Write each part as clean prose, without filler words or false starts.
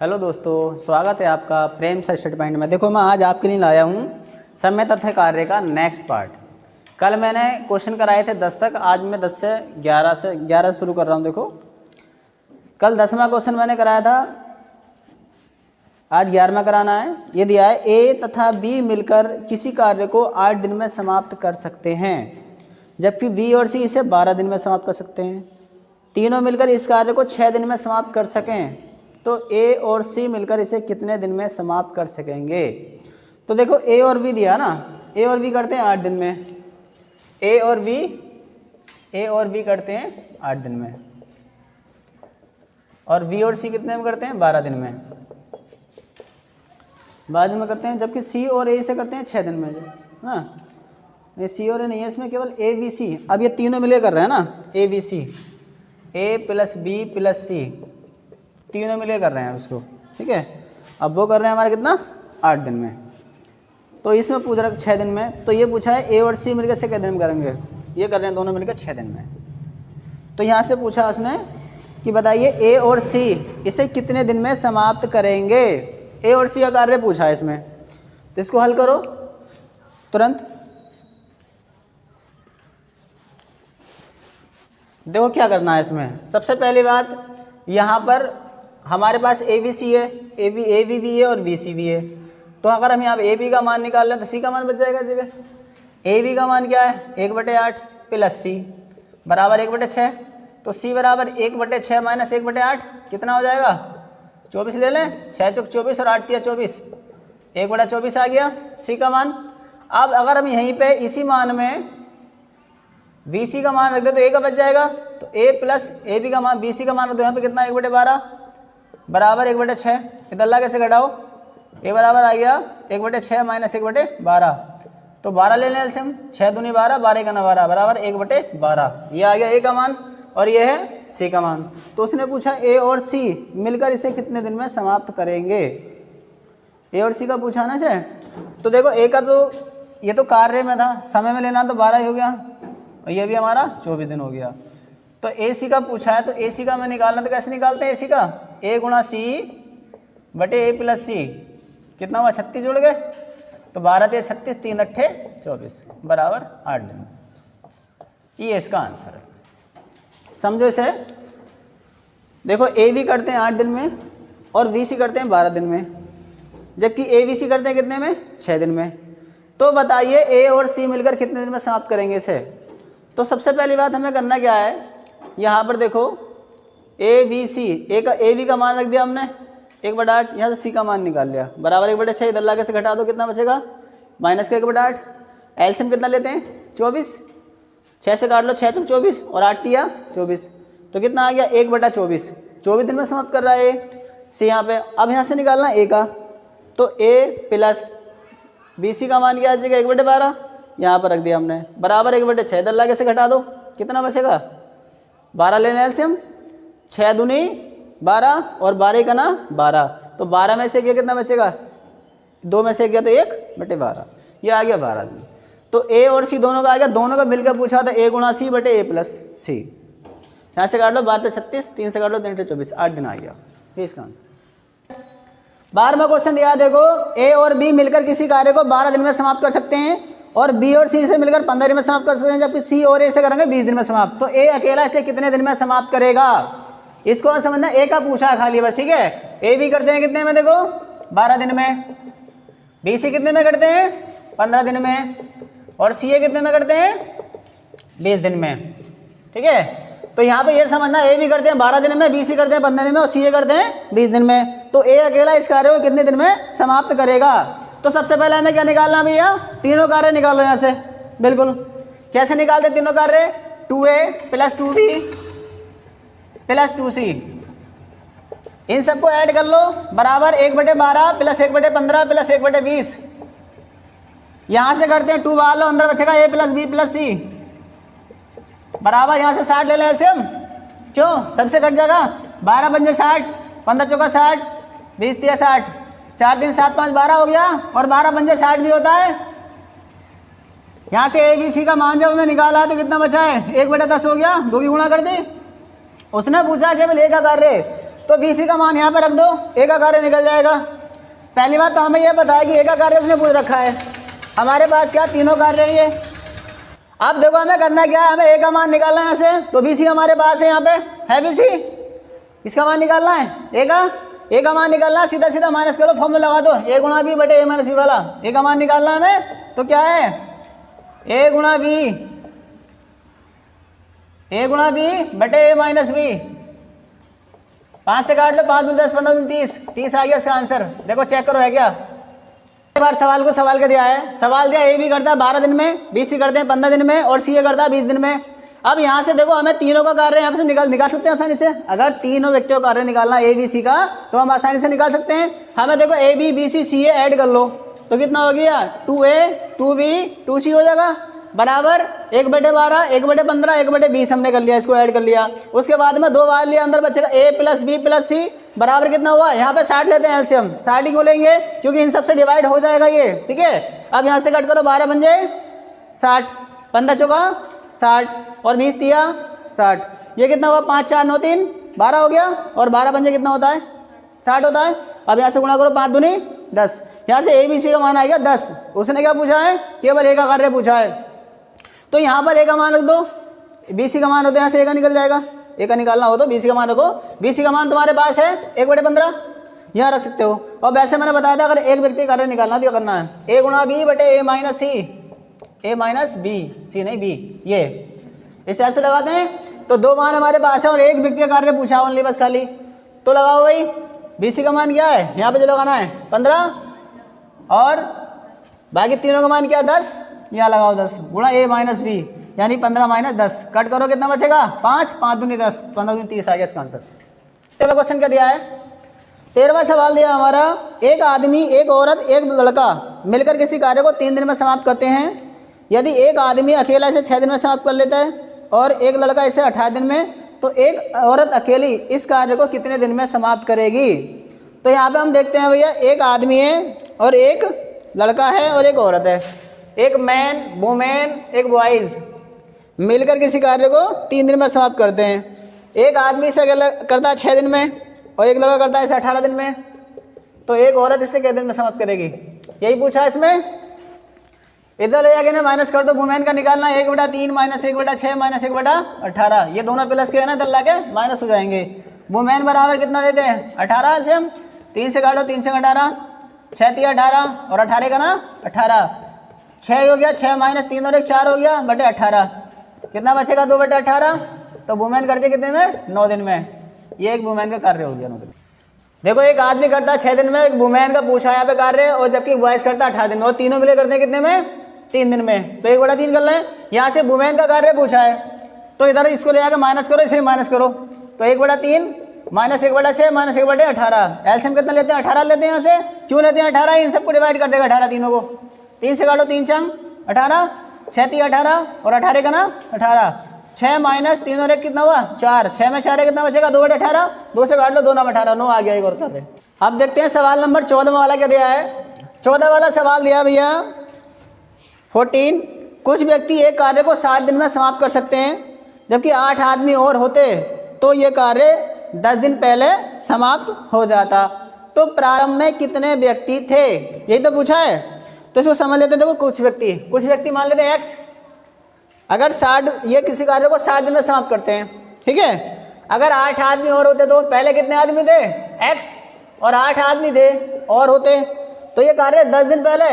Hello दोस्तों, स्वागत है आपका प्रेम सर स्टेट पॉइंट में। देखो, मैं आज आपके लिए लाया हूँ समय तथ्य कार्य का नेक्स्ट पार्ट। कल मैंने क्वेश्चन कराए थे 10 तक, आज मैं 10 से 11 शुरू कर रहा हूँ। देखो, कल 10वां क्वेश्चन मैंने कराया था, आज 11वां कराना है। ये दिया है ए तथा बी मिलकर किसी कार्य को 8 दिन में समाप्त कर सकते हैं, जबकि बी और सी इसे 12 दिन में समाप्त कर सकते हैं। तीनों मिलकर इस कार्य को 6 दिन में समाप्त कर सकें तो ए और सी मिलकर इसे कितने दिन में समाप्त कर सकेंगे। तो देखो, ए और बी दिया ना, ए और बी करते हैं 8 दिन में, ए और बी करते हैं 8 दिन में, और बी और सी कितने में करते हैं 12 दिन में, 12 दिन में करते हैं। जबकि सी और ए से करते हैं 6 दिन में ना। ये सी और ए नहीं है, इसमें केवल ए बी सी। अब ये तीनों मिले कर रहे हैं ना, A B C, A plus B plus C, तीनों मिले कर रहे हैं उसको, ठीक है। अब वो कर रहे हैं हमारे कितना 8 दिन में। तो इसमें पूछ रहा है 6 दिन में, तो ये पूछा है ए और सी मिलकर से कितने दिन में करेंगे, ये कर रहे हैं दोनों मिलकर 6 दिन में। तो यहाँ से पूछा उसने कि बताइए ए और सी इसे कितने दिन में समाप्त करेंगे। ए और सी का कार्य पूछा है इसमें, तो इसको हल करो तुरंत। देखो क्या करना है इसमें। सबसे पहली बात, यहाँ पर हमारे पास ए बी सी है, ए बी भी है और बी सी भी है। तो अगर हम यहाँ ए बी का मान निकाल लें तो सी का मान बच जाएगा जगह। ए बी का मान क्या है 1/8 प्लस सी बराबर 1/6। तो सी बराबर 1/6 माइनस 1/8 कितना हो जाएगा 24 ले लें, 6 चौक 24 और 8 तिया 24, 1/24 आ गया सी का मान। अब अगर हम यहीं पे इसी मान में बी सी का मान रख दे तो ए का बच जाएगा। तो ए प्लस ए बी का मान बी सी का मान रख दो, यहाँ पे कितना 1/12 बराबर 1/6। इधर ला कैसे घटाओ, ए बराबर आ गया 1/6 माइनस 1/12। तो 12 ले लें एलसीएम, 6 दूनी 12, 12 का 12 बराबर 1/12। ये आ गया ए का मान और ये है सी का मान। तो उसने पूछा ए और सी मिलकर इसे कितने दिन में समाप्त करेंगे। ए और सी का पूछा ना से। तो देखो, ए का तो ये तो कार्य में था, समय में लेना तो 12 ही हो गया, और ये भी हमारा 24 दिन हो गया। तो ए सी का पूछा है, तो ए सी का मैं निकालना, तो कैसे निकालते हैं ए सी का, ए गुणा सी बटे ए प्लस सी, कितना हुआ 36 जुड़ गए। तो 12 तिया 36, 3 अट्ठे 24 बराबर 8 दिन। ये इसका आंसर है, समझो इसे। देखो, ए बी करते हैं 8 दिन में और बी सी करते हैं 12 दिन में, जबकि ए बी सी करते हैं कितने में 6 दिन में। तो बताइए ए और सी मिलकर कितने दिन में समाप्त करेंगे इसे। तो सबसे पहली बात हमें करना क्या है, यहाँ पर देखो ए बी सी, ए बी का मान रख दिया हमने 1/8, यहाँ से सी का मान निकाल लिया बराबर 1/6। इधर लाके से घटा दो, कितना बचेगा माइनस का 1/8। एलसीएम कितना लेते हैं 24, 6 से काट लो 6 चौक 24 और 8 तिया 24, तो कितना आ गया 1/24। 24 दिन में समाप्त कर रहा है सी यहाँ पे। अब यहाँ से निकालना ए का, तो ए प्लस बी सी का मान क्या आ जाएगा 1/12, यहाँ पर रख दिया हमने बराबर 1/6। इधर लाके से घटा दो, कितना बचेगा 12 लेना एलसीएम, 6 दूनी 12 और 12 का ना 12। तो 12 में से गया कितना बचेगा, 2 में से गया तो 1/12, ये आ गया 12 दिन। तो ए और सी दोनों का आ गया, दोनों का मिलकर पूछा था ए गुणा सी बटे ए प्लस सी। यहाँ से काट लो 12 से 36, 3 से काट लो 3 से 24, 8 दिन आ गया। ये इसका आंसर। 12वां क्वेश्चन दिया, देखो ए और बी मिलकर किसी कार्य को 12 दिन में समाप्त कर सकते हैं और बी और सी से मिलकर 15 दिन में समाप्त कर सकते हैं, जबकि सी और ए से करेंगे 20 दिन में समाप्त। तो ए अकेला इसे कितने दिन में समाप्त करेगा, इसको समझना। ए का पूछा है खाली बस, ठीक है। ए बी करते हैं कितने में, देखो 12 दिन में, बी सी कितने में करते हैं 15 दिन में, और सी ए कितने में करते हैं 20 दिन में, ठीक है। तो यहाँ पे ये समझना, ए बी करते हैं 12 दिन में, बी सी करते हैं 15 दिन में और सी ए करते हैं 20 दिन में। तो ए अकेला इस कार्य को कितने दिन में समाप्त करेगा। तो सबसे पहले हमें क्या निकालना भैया, तीनों कार्य निकालो यहाँ से। बिल्कुल, कैसे निकालते तीनों कार्य, 2a plus 2b plus 2c, इन सबको ऐड कर लो बराबर 1/12 प्लस 1/15 प्लस 1/20। यहाँ से करते हैं 2 बाहर लो, अंदर बचेगा a plus b plus c बराबर, यहाँ से 60 ले लें एलसीएम, क्यों सबसे कट जाएगा, 12 पंजे 60, 15 चौका 60, 20 तिया 60, 4 दिन 7 5 12 हो गया, और 12 पंजे 60 भी होता है। यहाँ से ए बी सी का मान जब हमने निकाला तो कितना बचा है 1/10 हो गया, 2 की गुणा कर दी। उसने पूछा केवल ए का कार्य, तो BC का मान यहाँ पे रख दो, A का कार्य निकल जाएगा। पहली बात तो हमें यह पता है कि A का कार्य उसने पूछ रखा है, हमारे पास क्या तीनों कार्य हैं ये। अब देखो हमें करना क्या है, हमें A का मान निकालना है यहाँ से, तो BC हमारे पास है, यहाँ पे है BC, इसका मान निकालना है A का मान निकालना है, सीधा सीधा माइनस करो, फॉर्मूला लगा दो, A गुणा B बटे A माइनस B वाला। A का मान निकालना है हमें, तो क्या है A गुणा B बटे A माइनस B। 5 से काट लो, 5 दूनी 10, 15 दूनी 30 आ गया इसका आंसर। देखो चेक करो है क्या। एक बार सवाल को सवाल के दिया है, सवाल दिया A B करता है 12 दिन में, BC करते हैं 15 दिन में और CA करता है 20 दिन में। अब यहाँ से देखो हमें तीनों का कार्य यहाँ से निकाल सकते हैं आसानी से। अगर तीनों व्यक्तियों का कार्य निकालना A B C का तो हम आसानी से निकाल सकते हैं। हमें देखो A B B C C A add कर लो तो कितना हो गया, 2A 2B 2C हो जाएगा, बराबर 1/12 1/15 1/20 हमने कर लिया, इसको ऐड कर लिया। उसके बाद में 2 बार लिया, अंदर बचेगा A + B + C बराबर कितना हुआ, यहाँ पे 60 लेते हैं एलसीएम। 60 ही क्यों लेंगे, क्योंकि इन सबसे डिवाइड हो जाएगा ये, ठीक है। अब यहाँ से कट करो, 12 बन जाए 60, 15 चौका 60 और 20 दिया 60, ये कितना हुआ 5 4 9 3 12 हो गया, और 12 बन जाए कितना होता है 60 होता है। अब यहाँ से गुणा करो, 5 दूनी 10, यहाँ से ABC का मान आएगा 10। उसने क्या पूछा है, केवल A का कार्य पूछा है, तो यहाँ पर A का मान रख दो, BC का मान होता है यहाँ से A का निकल जाएगा। A का निकालना हो तो BC का मान रखो, BC का मान तुम्हारे पास है 1/15, यहाँ रख सकते हो। और वैसे मैंने बताया था अगर एक व्यक्ति कार्य निकालना तो क्या करना है, A गुणा B बटे A minus C, A minus B, C नहीं B, ये इस टाइप से लगाते हैं। तो 2 मान हमारे पास है और एक व्यक्ति का कार्य पूछा ओनली बस खाली, तो लगाओ भाई। BC का मान क्या है, यहाँ पे जो लगाना है 15 और बाकी तीनों का मान क्या है 10, यहाँ लगाओ 10 गुणा A माइनस B यानी 15 माइनस 10, कट करो कितना बचेगा 5, 5 दूनी 10, 15 दूनी 30 आ गया इसका आंसर। 13वां क्वेश्चन क्या दिया है, 13वां सवाल दिया हमारा, एक आदमी एक औरत एक लड़का मिलकर किसी कार्य को 3 दिन में समाप्त करते हैं। यदि एक आदमी अकेला इसे 6 दिन में समाप्त कर लेता है और एक लड़का इसे 18 दिन में, तो एक औरत अकेली इस कार्य को कितने दिन में समाप्त करेगी। तो यहाँ पे हम देखते हैं भैया, एक आदमी है और एक लड़का है और एक औरत है, एक मैन वुमेन एक बॉयज़ मिलकर किसी कार्य को 3 दिन में समाप्त करते हैं। एक आदमी इसे करता है 6 दिन में और एक लड़का करता है इसे 18 दिन में, तो एक औरत इससे कितने दिन में समाप्त करेगी, यही पूछा इसमें। इधर ले जाके ना माइनस कर दो, वुमेन का निकालना 1/3 माइनस 1/6 माइनस 1/18, ये दोनों प्लस के है ना, इधर ला के माइनस हो जाएंगे। वुमेन बराबर कितना देते हैं 18 से हम 3 से काटो, 3 से 18 6 3 18 और 18 का ना 18, 6 हो गया, 6 माइनस 3 और 1 4 हो गया बटे 18, कितना बचेगा 2/18। तो वुमेन करती है कितने में 9 दिन में, ये एक वुमेन का कार्य हो गया 9 दिन। देखो एक आदमी करता है 6 दिन में, एक वुमेन का पूछा यहाँ पे कार्य, और जबकि बॉयज करता है 18 दिन में, और तीनों मिले करते हैं कितने में 3 दिन में। तो 1/3 कर लें, यहाँ से वुमेन का कार्य पूछा है तो इधर इसको ले आकर माइनस करो, इसे माइनस करो, तो 1/3 माइनस 1/6 माइनस 1/18, एलसीएम कितना लेते हैं 18 लेते हैं। यहाँ से क्यों लेते हैं 18, इन सबको डिवाइड कर देगा 18 तीनों को, 3 से काटो 3 छंग 18, 6 3 18 और 18 का ना 18, 6 माइनस 3 और 1 कितना हुआ 4, 6 में 4 है कितना बचेगा 2/18, 2 से काट लो 2 9 18, 9 आ गया एक और कर रहे। अब देखते हैं सवाल नंबर 14 वाला क्या दिया है। 14 वाला सवाल दिया भैया 14, कुछ व्यक्ति एक कार्य को 60 दिन में समाप्त कर सकते हैं, जबकि 8 आदमी और होते तो ये कार्य 10 दिन पहले समाप्त हो जाता। तो प्रारंभ में कितने व्यक्ति थे, यही तो पूछा है। तो इसको समझ लेते हैं। देखो कुछ व्यक्ति मान लेते हैं x, अगर 60 ये किसी कार्य को 60 दिन में समाप्त करते हैं, ठीक है। अगर 8 आदमी और होते तो पहले कितने आदमी थे x, और 8 आदमी थे और होते, तो ये कार्य 10 दिन पहले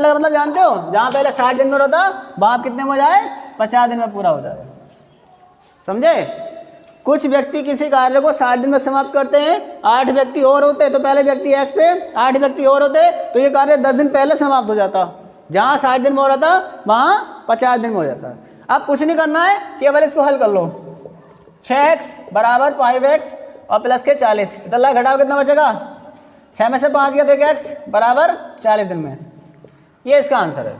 का मतलब जानते हो, जहाँ पहले 60 दिन में होता वहाँ कितने में हो जाए 50 दिन में पूरा हो जाए, समझे। कुछ व्यक्ति किसी कार्य को 60 दिन में समाप्त करते हैं, 8 व्यक्ति और होते तो पहले व्यक्ति x थे, 8 व्यक्ति और होते तो ये कार्य 10 दिन पहले समाप्त हो जाता, जहाँ 60 दिन में हो रहा था वहाँ 50 दिन में हो जाता। अब कुछ नहीं करना है, केवल इसको हल कर लो। 6x बराबर 5x और प्लस के 40, इधर ला घटाओ कितना बचेगा, 6 में से 5 गया तो x बराबर 40 दिन में, ये इसका आंसर है।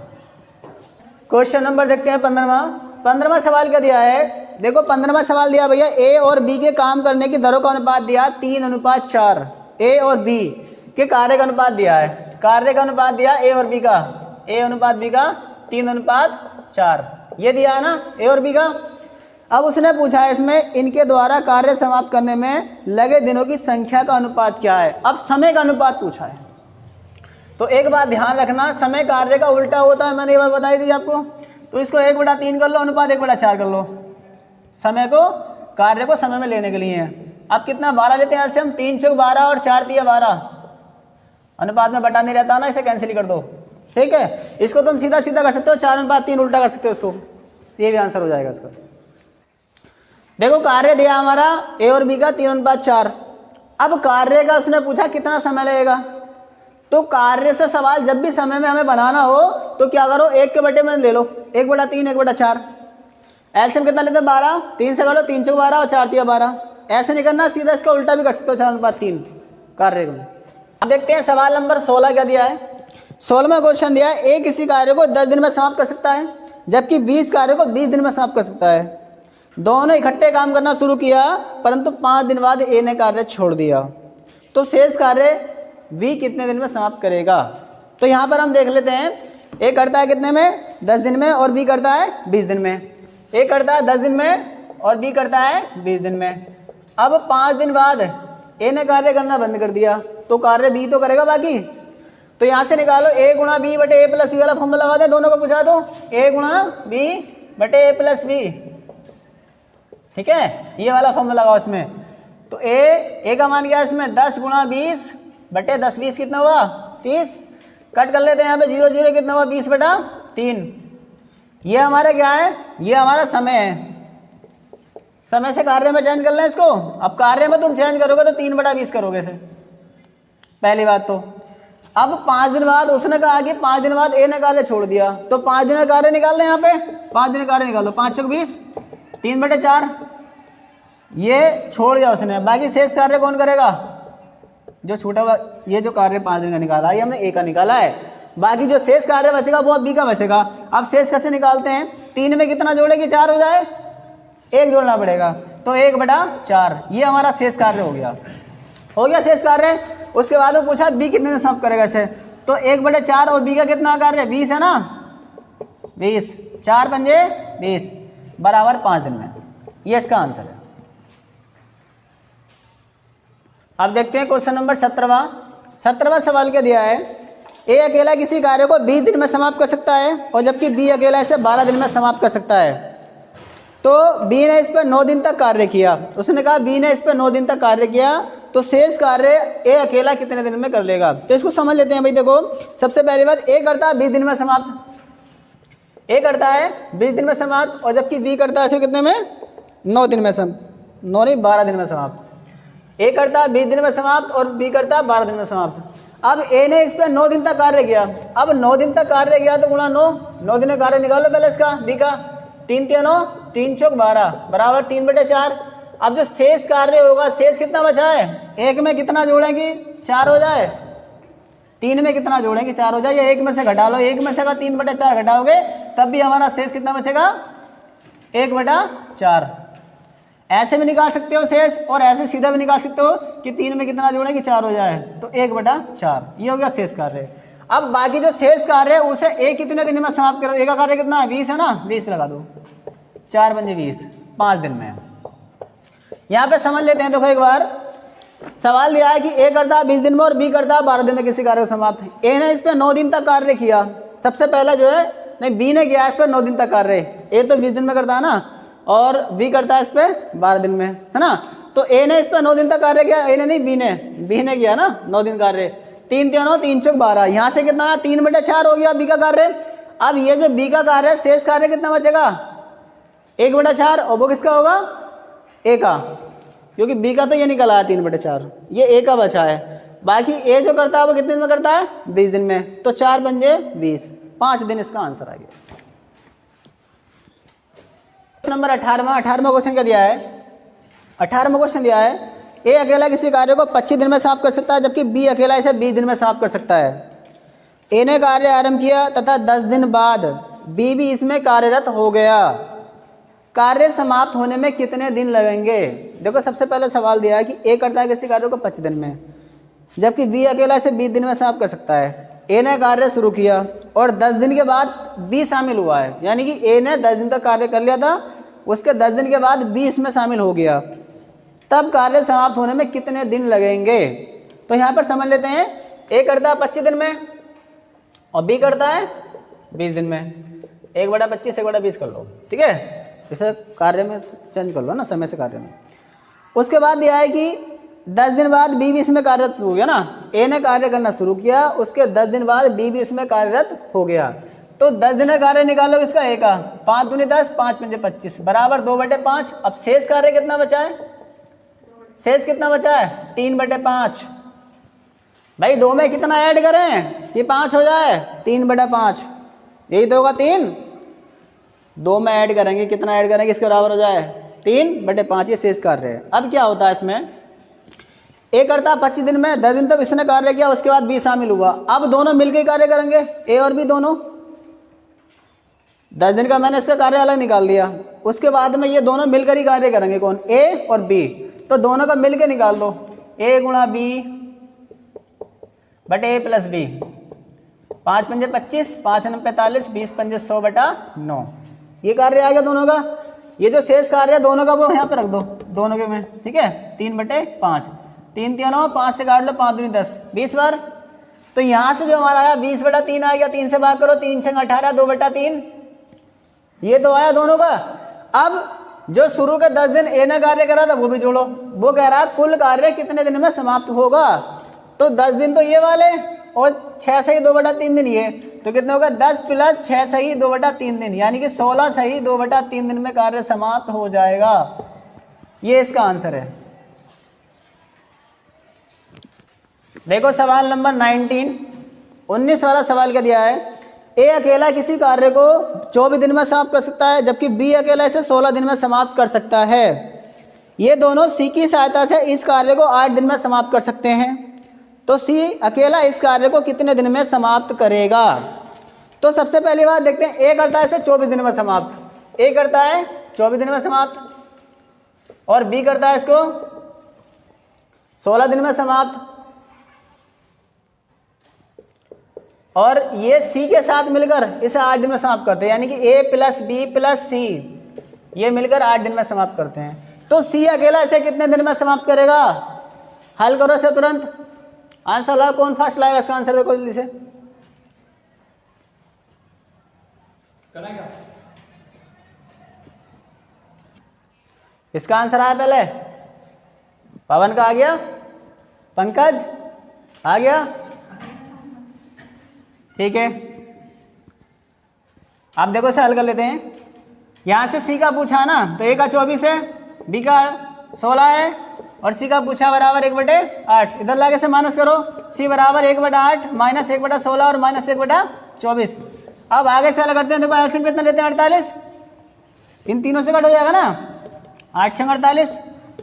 क्वेश्चन नंबर देखते हैं 15वां सवाल क्या दिया है। देखो 15वां सवाल दिया भैया, a और b के काम करने की दरों का अनुपात दिया 3:4, a और b के कार्य का अनुपात दिया है, कार्य का अनुपात दिया a और b का, a अनुपात b का 3:4, ये दिया है ना a और b का। अब उसने पूछा है इसमें इनके द्वारा कार्य समाप्त करने में लगे दिनों की संख्या का अनुपात क्या है। अब समय का अनुपात पूछा है, तो एक बात ध्यान रखना, समय कार्य का उल्टा होता है, मैंने ये बात बताई थी आपको। तो इसको 1/3 कर लो, अनुपात 1/4 कर लो। समय को, कार्य को समय में लेने के लिए है। अब कितना 12 लेते हैं ऐसे हम, 3 चौक 12 और 4 तिया 12, अनुपात में बटा नहीं रहता ना, इसे कैंसिल कर दो। ठीक है, इसको तुम सीधा सीधा कर सकते हो, 4/3 उल्टा कर सकते हो इसको, ये भी आंसर हो जाएगा इसका। देखो कार्य दिया हमारा ए और बी का 3/4। अब कार्य का उसने पूछा कितना समय लगेगा, तो कार्य से सवाल जब भी समय में हमें बनाना हो तो क्या करो, 1 के बटे में ले लो, 1/3 1/4। एलसीएम कितना लेते हैं 12, 3 से करो, 3 चौक 12 और 4 तिया 12। ऐसे नहीं करना, सीधा इसका उल्टा भी कर सकते हो, 4/3 कार्य को। अब देखते हैं सवाल नंबर 16 क्या दिया है। 16वां क्वेश्चन दिया है, ए किसी कार्य को 10 दिन में समाप्त कर सकता है, जबकि 20 कार्य को 20 दिन में समाप्त कर सकता है। दोनों इकट्ठे काम करना शुरू किया, परंतु 5 दिन बाद ए ने कार्य छोड़ दिया, तो शेष कार्य बी कितने दिन में समाप्त करेगा। तो यहाँ पर हम देख लेते हैं, ए करता है कितने में, 10 दिन में, और बी करता है 20 दिन में। ए करता है 10 दिन में और बी करता है 20 दिन में। अब 5 दिन बाद ए ने कार्य करना बंद कर दिया, तो कार्य बी तो करेगा बाकी। तो यहाँ से निकालो a गुणा बी बटे ए प्लस बी वाला फॉर्मूला लगा दे, दोनों को पूछा दो, a गुणा बी बटे ए प्लस बी। ठीक है, ये वाला फॉर्मूला लगाओ इसमें। तो a का मान क्या है इसमें, 10 गुणा 20 बटे 10 20 कितना हुआ 30। कट कर लेते हैं यहाँ पे 0 0 कितना हुआ 20/3। ये हमारा क्या है, ये हमारा समय है। समय से कार्य में चेंज कर लें इसको। अब कार्य में तुम चेंज करोगे तो 3/20 करोगे इसे, पहली बात तो। अब 5 दिन बाद उसने कहा कि 5 दिन बाद ए ने कार्य छोड़ दिया, तो 5 दिन का कार्य निकाल लें यहाँ पे, 5 दिन का कार्य निकाल दो, 5 चौक 20, 3/4 ये छोड़ दिया उसने। बाकी शेष कार्य कौन करेगा, जो छूटा हुआ, ये जो कार्य 5 दिन का निकाला ये हमने ए का निकाला है, बाकी जो शेष कार्य बचेगा वो अब बी का बचेगा। अब शेष कैसे निकालते हैं, 3 में कितना जोड़ेगी 4 हो जाए, 1 जोड़ना पड़ेगा, तो 1/4 ये हमारा शेष कार्य हो गया शेष कार्य। उसके बाद वो पूछा बी कितने दिन समाप्त करेगा इसे, तो 1/4 और बी का कितना कार्य 20 है ना, 20, 4 पंजे 20 बराबर 5 दिन में, ये इसका आंसर है। अब देखते हैं क्वेश्चन नंबर 17वां सवाल क्या दिया है। ए अकेला किसी कार्य को 20 दिन में समाप्त कर सकता है, और जबकि बी अकेला इसे 12 दिन में समाप्त कर सकता है। तो बी ने इस पर 9 दिन तक कार्य किया, उसने कहा बी ने इस पर 9 दिन तक कार्य किया, तो शेष कार्य ए अकेला कितने दिन में कर लेगा। तो इसको समझ लेते हैं भाई। देखो सबसे पहली बात, ए करता है 20 दिन में समाप्त, ए करता है 20 दिन में समाप्त, और जबकि बी करता है इसे कितने में 9 दिन में 9 नहीं 12 दिन में समाप्त। ए करता है 20 दिन में समाप्त और बी करता है 12 दिन में समाप्त। अब ए ने इस पर 9 दिन तक कार्य किया, अब 9 दिन तक कार्य किया तो गुणा 9 दिन का कार्य निकालो पहले इसका, बी का, 3 तिया 9, 3 चौक 12 बराबर 3/4। अब जो शेष कार्य होगा, शेष कितना बचा है, 1 में कितना जोड़ेंगे 4 हो जाए, 3 में कितना जोड़ेंगे 4 हो जाए, या 1 में से घटा लो, 1 में से अगर 3/4 घटाओगे तब भी हमारा शेष कितना बचेगा 1/4। ऐसे भी निकाल सकते हो शेष, और ऐसे सीधा भी निकाल सकते हो कि 3 में कितना जोड़ेंगे 4 हो जाए, तो 1/4 ये हो गया शेष कार्य। अब बाकी जो शेष कार्य है उसे ए कितने दिन में समाप्त कर, ए का कार्य कितना है 20 है ना, 20 लगा दो, 4 पंजे 20, 5 दिन में। यहाँ पे समझ लेते हैं। देखो एक बार सवाल दिया है कि ए करता है 20 दिन में और बी करता है 12 दिन में किसी कार्य को समाप्त। ए ने इस पर 9 दिन तक कार्य किया, सबसे पहले जो है, नहीं बी ने किया इस पर 9 दिन तक कार्य। ए तो 20 दिन में करता है ना, और बी करता है इस पर 12 दिन में, है ना। तो ए ने इस पर 9 दिन तक कार्य किया, ए ने नहीं बी ने किया ना 9 दिन कार्य, 3 तिया 9, 3 चौक 12, यहाँ से कितना 3/4 हो गया बी का कार्य। अब ये जो बी का कार्य है, शेष कार्य कितना बचेगा 1/4, और वो किसका होगा ए का, क्योंकि बी का तो ये निकला है 3/4, ये ए का बचा है। बाकी ए जो करता है वो कितने दिन में करता है 20 दिन में, तो 4 पंजे 20, 5 दिन इसका आंसर आ गया। नंबर 18वां क्वेश्चन क्या दिया है। 18वां क्वेश्चन दिया है, ए अकेला किसी कार्य को 25 दिन में समाप्त कर सकता है, जबकि बी अकेला इसे 20 दिन में समाप्त कर सकता है। ए ने कार्य आरंभ किया तथा 10 दिन बाद बी भी इसमें कार्यरत हो गया, कार्य समाप्त होने में कितने दिन लगेंगे। देखो सबसे पहले सवाल दिया है कि ए करता है किसी कार्य को 25 दिन में, जबकि बी अकेला इसे 20 दिन में समाप्त कर सकता है। ए ने कार्य शुरू किया और 10 दिन के बाद बी शामिल हुआ है, यानी कि ए ने 10 दिन तक कार्य कर लिया था, उसके 10 दिन के बाद बी इसमें शामिल हो गया, तब कार्य समाप्त होने में कितने दिन लगेंगे। तो यहाँ पर समझ लेते हैं, ए करता है 25 दिन में और बी करता है 20 दिन में। 1/25 1/20 कर लो, ठीक है, इसे कार्य में चेंज कर लो ना, समय से कार्य में। उसके बाद यह है कि 10 दिन बाद बी भी इसमें कार्यरत शुरू हो गया ना, ए ने कार्य करना शुरू किया, उसके 10 दिन बाद बी भी इसमें कार्यरत हो गया। तो 10 दिन में कार्य निकालो इसका ए का, 5 दूनी 10 5 पंजे 25 बराबर 2/5। अब शेष कार्य कितना बचा है, शेष कितना बचा है 3/5। भाई 2 में कितना ऐड करें कि 5 हो जाए, 3/5, यही तो होगा 3। 2 में ऐड करेंगे, कितना ऐड करेंगे इसके बराबर हो जाए 3/5, ये शेष कार्य है। अब क्या होता है इसमें, ए करता 25 दिन में, 10 दिन तक इसने कार्य किया, उसके बाद बी शामिल हुआ। अब दोनों मिलकर कार्य करेंगे, ए और बी दोनों। 10 दिन का मैंने इसका कार्य अलग निकाल दिया, उसके बाद में ये दोनों मिलकर ही कार्य करेंगे, कौन, ए और बी। तो दोनों का मिलकर निकाल दो, ए गुणा बी बटे ए प्लस बी। 5 पंजे 25 5 9 45 20 पंजे 100/9, ये कार्य आ गया दोनों का। ये जो शेष कार्य है दोनों का वो यहाँ पे रख दो, दोनों के में, ठीक है, 3/5। 3 3 9, 5 से काट लो, 5 दूनी 10 20 बार। तो यहाँ से जो हमारा आया 20/3 आ गया, 3 से भाग करो, 3 6 18 2/3, ये तो आया दोनों का। अब जो शुरू के 10 दिन ए ने कार्य करा था वो भी जोड़ो, वो कह रहा है कुल कार्य कितने दिन में समाप्त होगा। तो 10 दिन तो ये वाले और 6 सही 2/3 दिन ये, तो कितने होगा 10 + 6 सही 2/3 दिन, यानी कि 16 सही 2/3 दिन में कार्य समाप्त हो जाएगा। ये इसका आंसर है। देखो सवाल नंबर 19 वाला सवाल क्या दिया है, ए अकेला किसी कार्य को 24 दिन में समाप्त कर सकता है, जबकि बी अकेला इसे 16 दिन में समाप्त कर सकता है। ये दोनों सी की सहायता से इस कार्य को 8 दिन में समाप्त कर सकते हैं। तो सी अकेला इस कार्य को कितने दिन में समाप्त करेगा। तो सबसे पहली बात देखते हैं, ए करता है इसे 24 दिन में समाप्त, ए करता है 24 दिन में समाप्त, और बी करता है इसको 16 दिन में समाप्त। और ये सी के साथ मिलकर इसे 8 दिन में समाप्त करते हैं, यानी कि ए प्लस बी प्लस सी, ये मिलकर 8 दिन में समाप्त करते हैं। तो सी अकेला इसे कितने दिन में समाप्त करेगा। हल करो इसे तुरंत, आंसर लाओ, कौन फास्ट लाएगा इसका आंसर, देखो जल्दी से। इसका आंसर आया पहले, पवन का आ गया, पंकज आ गया, ठीक है। आप देखो इसे हल कर लेते हैं। यहां से सी का पूछा ना, तो ए का 24 है, बी का 16 है, और सी का पूछा बराबर 1/8। इधर लाके से माइनस करो, सी बराबर 1/8 माइनस 1/16 और माइनस 1/24। अब आगे से हल करते हैं। देखो एलसीएम कितना लेते हैं 48, इन तीनों से कट हो जाएगा ना, 8 6 48,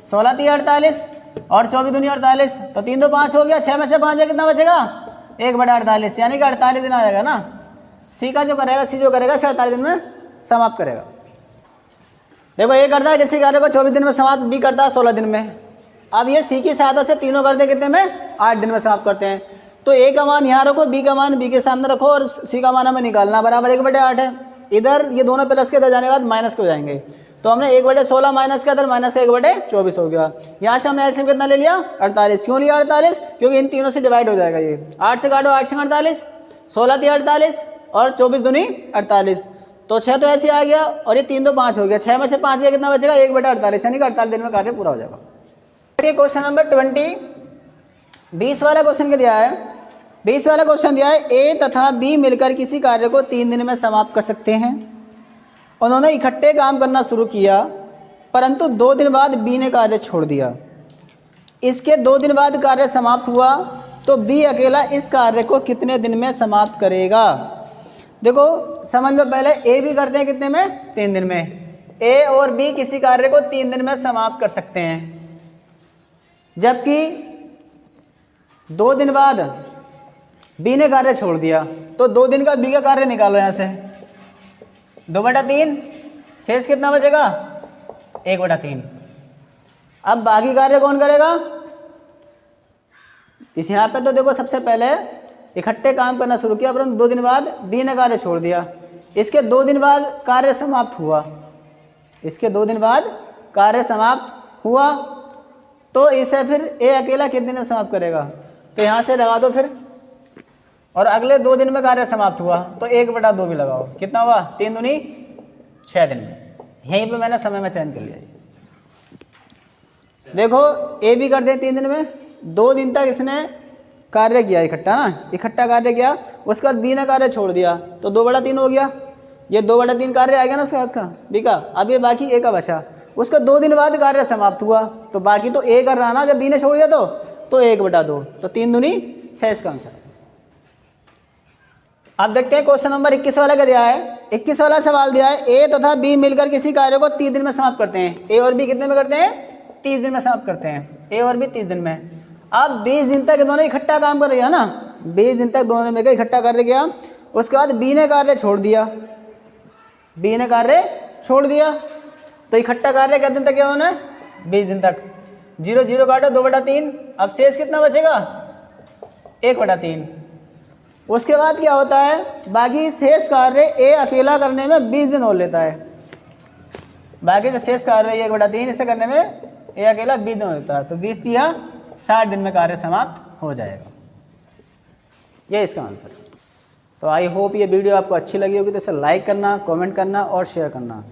16 3 48 और 24 दूनी 48, तो 3 2 5 हो गया, 6 में से 5 है, कितना बचेगा 1/48, यानी कि 48 दिन आ जाएगा ना। सी का जो करेगा, सी जो करेगा इसे 48 दिन में समाप्त करेगा। देखो ए करता है किसी कार्य को 24 दिन में समाप्त, बी करता है 16 दिन में। अब ये सी की सहायता से तीनों करते हैं कितने में, 8 दिन में समाप्त करते हैं। तो ए का मान यहाँ रखो, बी का मान बी के सामने रखो, और सी का मान हमें निकालना, बराबर 1/8 है। इधर ये दोनों प्लस के इधर जाने के बाद माइनस के हो जाएंगे, तो हमने 1/16 माइनस का, इधर माइनस का 1/24 हो गया। यहाँ से हमने एलसीएम कितना ले लिया 48। क्यों लिया 48, क्योंकि इन तीनों से डिवाइड हो जाएगा ये। 8 से काटो, 8 6 48, 16 3 48 और 24 दूनी 48, तो 6 तो ऐसे आ गया, और ये 3 2 5 हो गया, 6 में से 5 गया, कितना बचेगा 1/48, यानी कि 48 दिन में कार्य पूरा हो जाएगा। क्वेश्चन नंबर 20 वाला क्वेश्चन क्या दिया है, 20 वाला क्वेश्चन दिया है, ए तथा बी मिलकर किसी कार्य को 3 दिन में समाप्त कर सकते हैं। उन्होंने इकट्ठे काम करना शुरू किया, परंतु 2 दिन बाद बी ने कार्य छोड़ दिया। इसके 2 दिन बाद कार्य समाप्त हुआ, तो बी अकेला इस कार्य को कितने दिन में समाप्त करेगा। देखो समझ लो, पहले ए भी करते हैं कितने में, 3 दिन में। ए और बी किसी कार्य को 3 दिन में समाप्त कर सकते हैं, जबकि 2 दिन बाद बी ने कार्य छोड़ दिया। तो 2 दिन का बी का कार्य निकालो यहाँ से, 2/3, शेष कितना बचेगा 1/3। अब बाकी कार्य कौन करेगा, इस यहाँ पे तो देखो सबसे पहले इकट्ठे काम करना शुरू किया, परंतु 2 दिन बाद बी ने कार्य छोड़ दिया। इसके 2 दिन बाद कार्य समाप्त हुआ, इसके 2 दिन बाद कार्य समाप्त हुआ, तो इसे फिर ए अकेला कितने दिन में समाप्त करेगा, तो यहाँ से लगा दो फिर, और अगले 2 दिन में कार्य समाप्त हुआ तो 1/2 भी लगाओ, कितना हुआ 3 दूनी 6 दिन में। यहीं पे मैंने समय में चयन कर लिया। देखो ए भी कर दे 3 दिन में, 2 दिन तक इसने कार्य किया इकट्ठा ना, इकट्ठा कार्य किया, उसके बाद बी ने कार्य छोड़ दिया तो 2/3 हो गया, ये 2/3 कार्य आएगा ना उसका बी का। अब ये बाकी ए का बचा, उसका 2 दिन बाद कार्य समाप्त हुआ तो बाकी तो ए कर रहा ना, जब बी ने छोड़ दिया तो 1/2, तो 3 दूनी 6 इसका आंसर। अब देखते हैं क्वेश्चन नंबर 21 वाला क्या दिया है। 21 वाला सवाल दिया है, ए तथा बी मिलकर किसी कार्य को 30 दिन में समाप्त करते हैं। ए और बी कितने में करते हैं, 30 दिन में समाप्त करते हैं, ए और बी 30 दिन में। अब 20 दिन तक दोनों इकट्ठा काम कर रही है ना, 20 दिन तक दोनों मिलकर इकट्ठा कार्य किया, उसके बाद बी ने कार्य छोड़ दिया, बी ने कार्य छोड़ दिया तो इकट्ठा कार्य कितने दिन तक किया उन्होंने, 20 दिन तक। 0 0 काटो 2/3, अब शेष कितना बचेगा 1/3। उसके बाद क्या होता है, बाकी शेष कार्य ए अकेला करने में 20 दिन और लेता है, बाकी जो शेष कार्य है 1/3 इसे करने में ए अकेला 20 दिन और लेता है, तो 20 दिया 60 दिन में कार्य समाप्त हो जाएगा। ये इसका आंसर है। तो आई होप ये वीडियो आपको अच्छी लगी होगी, तो इसे लाइक करना, कमेंट करना और शेयर करना।